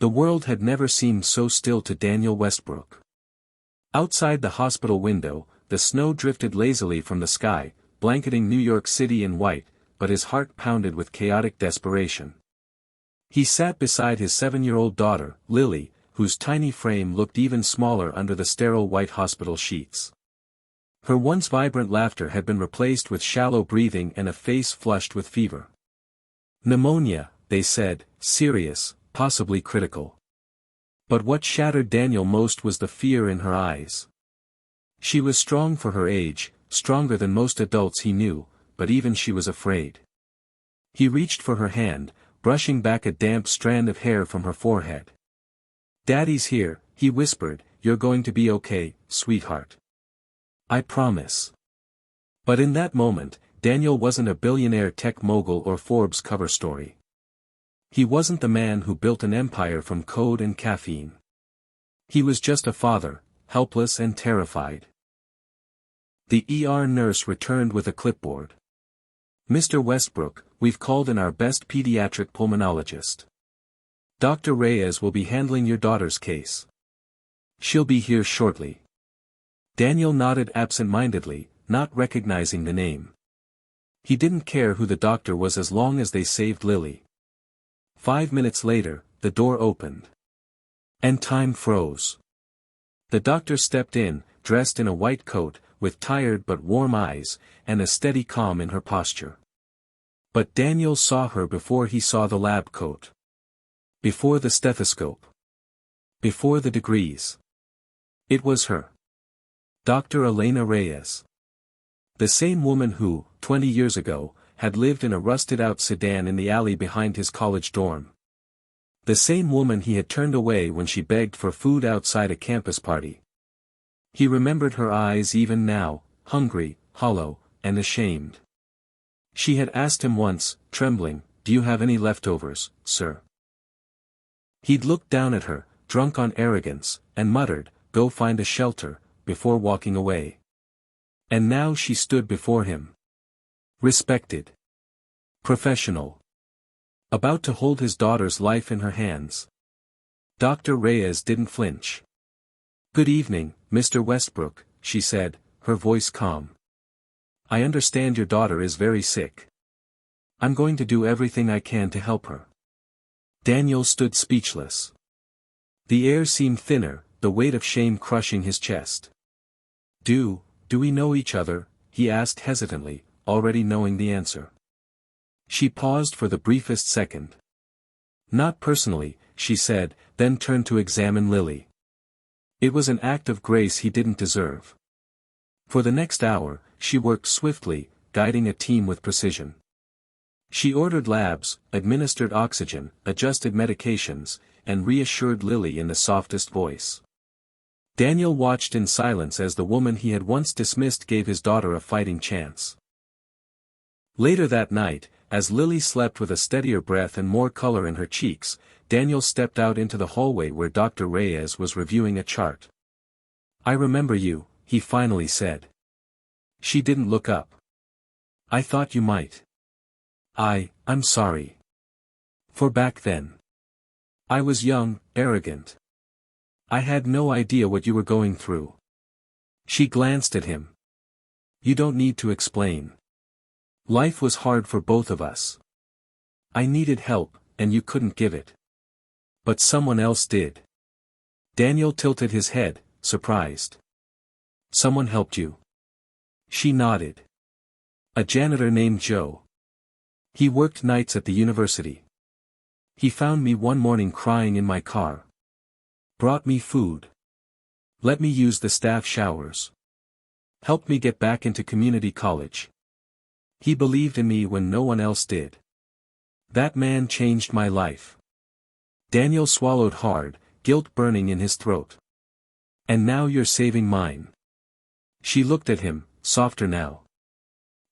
The world had never seemed so still to Daniel Westbrook. Outside the hospital window, the snow drifted lazily from the sky, blanketing New York City in white, but his heart pounded with chaotic desperation. He sat beside his 7-year-old daughter, Lily, whose tiny frame looked even smaller under the sterile white hospital sheets. Her once vibrant laughter had been replaced with shallow breathing and a face flushed with fever. Pneumonia, they said, serious, possibly critical. But what shattered Daniel most was the fear in her eyes. She was strong for her age, stronger than most adults he knew, but even she was afraid. He reached for her hand, brushing back a damp strand of hair from her forehead. "Daddy's here," he whispered, "you're going to be okay, sweetheart. I promise." But in that moment, Daniel wasn't a billionaire tech mogul or Forbes cover story. He wasn't the man who built an empire from code and caffeine. He was just a father, helpless and terrified. The ER nurse returned with a clipboard. "Mr. Westbrook, we've called in our best pediatric pulmonologist. Dr. Reyes will be handling your daughter's case. She'll be here shortly." Daniel nodded absent-mindedly, not recognizing the name. He didn't care who the doctor was as long as they saved Lily. 5 minutes later, the door opened. And time froze. The doctor stepped in, dressed in a white coat, with tired but warm eyes, and a steady calm in her posture. But Daniel saw her before he saw the lab coat. Before the stethoscope. Before the degrees. It was her. Dr. Elena Reyes. The same woman who, 20 years ago, had lived in a rusted-out sedan in the alley behind his college dorm. The same woman he had turned away when she begged for food outside a campus party. He remembered her eyes even now, hungry, hollow, and ashamed. She had asked him once, trembling, "Do you have any leftovers, sir?" He'd looked down at her, drunk on arrogance, and muttered, "Go find a shelter," before walking away. And now she stood before him. Respected. Professional. About to hold his daughter's life in her hands. Dr. Reyes didn't flinch. "Good evening, Mr. Westbrook," she said, her voice calm. "I understand your daughter is very sick. I'm going to do everything I can to help her." Daniel stood speechless. The air seemed thinner, the weight of shame crushing his chest. Do we know each other?" he asked hesitantly, already knowing the answer. She paused for the briefest second. "Not personally," she said, then turned to examine Lily. It was an act of grace he didn't deserve. For the next hour, she worked swiftly, guiding a team with precision. She ordered labs, administered oxygen, adjusted medications, and reassured Lily in the softest voice. Daniel watched in silence as the woman he had once dismissed gave his daughter a fighting chance. Later that night, as Lily slept with a steadier breath and more color in her cheeks, Daniel stepped out into the hallway where Dr. Reyes was reviewing a chart. "I remember you," he finally said. She didn't look up. "I thought you might." I'm sorry. For back then. I was young, arrogant. I had no idea what you were going through." She glanced at him. "You don't need to explain. Life was hard for both of us. I needed help, and you couldn't give it. But someone else did." Daniel tilted his head, surprised. "Someone helped you?" She nodded. "A janitor named Joe. He worked nights at the university. He found me one morning crying in my car. Brought me food. Let me use the staff showers. Helped me get back into community college. He believed in me when no one else did. That man changed my life." Daniel swallowed hard, guilt burning in his throat. "And now you're saving mine." She looked at him, softer now.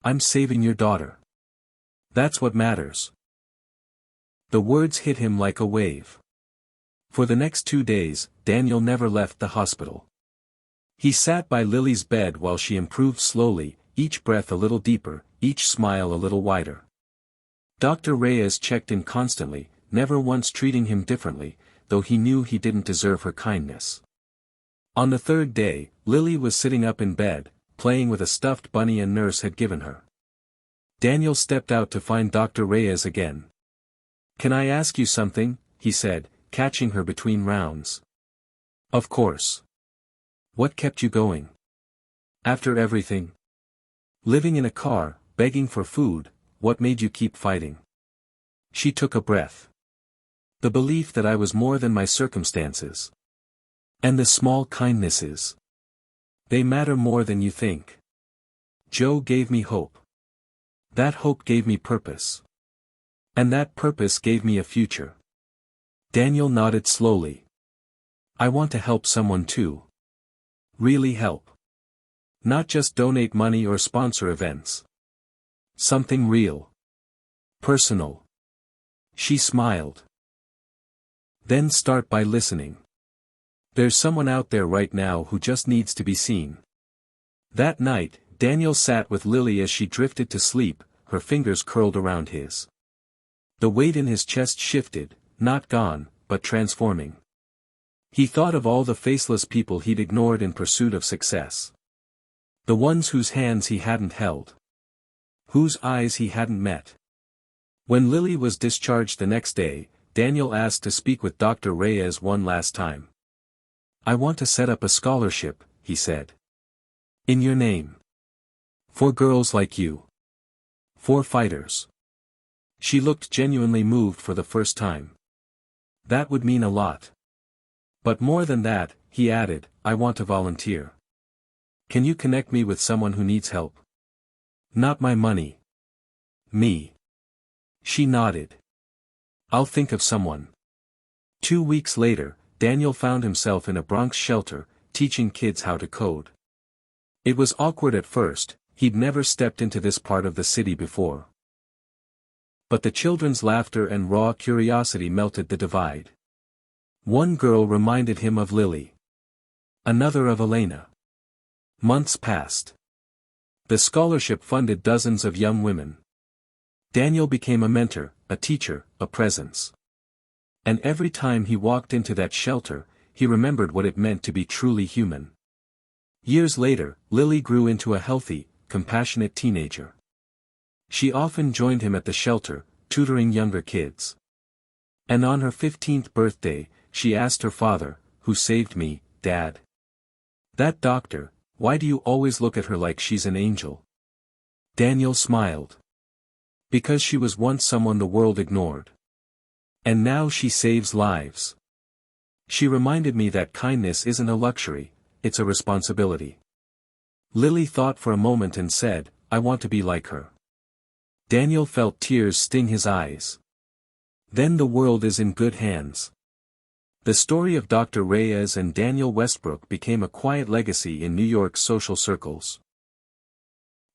"I'm saving your daughter. That's what matters." The words hit him like a wave. For the next 2 days, Daniel never left the hospital. He sat by Lily's bed while she improved slowly, each breath a little deeper, each smile a little wider. Dr. Reyes checked in constantly, never once treating him differently, though he knew he didn't deserve her kindness. On the third day, Lily was sitting up in bed, playing with a stuffed bunny a nurse had given her. Daniel stepped out to find Dr. Reyes again. "Can I ask you something?" he said, catching her between rounds. "Of course. What kept you going? After everything? Living in a car, begging for food, what made you keep fighting?" She took a breath. "The belief that I was more than my circumstances. And the small kindnesses. They matter more than you think. Joe gave me hope. That hope gave me purpose. And that purpose gave me a future." Daniel nodded slowly. "I want to help someone too. Really help. Not just donate money or sponsor events. Something real. Personal." She smiled. "Then start by listening. There's someone out there right now who just needs to be seen." That night, Daniel sat with Lily as she drifted to sleep, her fingers curled around his. The weight in his chest shifted, not gone, but transforming. He thought of all the faceless people he'd ignored in pursuit of success. The ones whose hands he hadn't held. Whose eyes he hadn't met. When Lily was discharged the next day, Daniel asked to speak with Dr. Reyes one last time. "I want to set up a scholarship," he said. "In your name. For girls like you. For fighters." She looked genuinely moved for the first time. "That would mean a lot. But more than that," he added, "I want to volunteer. Can you connect me with someone who needs help? Not my money. Me." She nodded. "I'll think of someone." 2 weeks later, Daniel found himself in a Bronx shelter, teaching kids how to code. It was awkward at first, he'd never stepped into this part of the city before. But the children's laughter and raw curiosity melted the divide. One girl reminded him of Lily. Another of Elena. Months passed. The scholarship funded dozens of young women. Daniel became a mentor, a teacher, a presence. And every time he walked into that shelter, he remembered what it meant to be truly human. Years later, Lily grew into a healthy, compassionate teenager. She often joined him at the shelter, tutoring younger kids. And on her 15th birthday, she asked her father, "Who saved me, Dad?" "That doctor, why do you always look at her like she's an angel?" Daniel smiled. "Because she was once someone the world ignored. And now she saves lives. She reminded me that kindness isn't a luxury, it's a responsibility." Lily thought for a moment and said, "I want to be like her." Daniel felt tears sting his eyes. Then the world is in good hands. The story of Dr. Reyes and Daniel Westbrook became a quiet legacy in New York's social circles.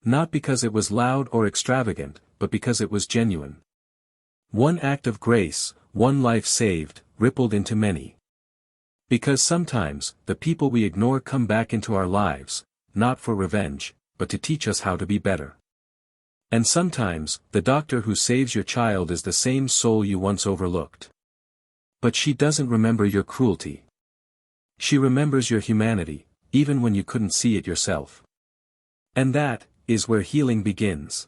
Not because it was loud or extravagant, but because it was genuine. One act of grace, one life saved, rippled into many. Because sometimes, the people we ignore come back into our lives, not for revenge, but to teach us how to be better. And sometimes, the doctor who saves your child is the same soul you once overlooked. But she doesn't remember your cruelty. She remembers your humanity, even when you couldn't see it yourself. And that is where healing begins.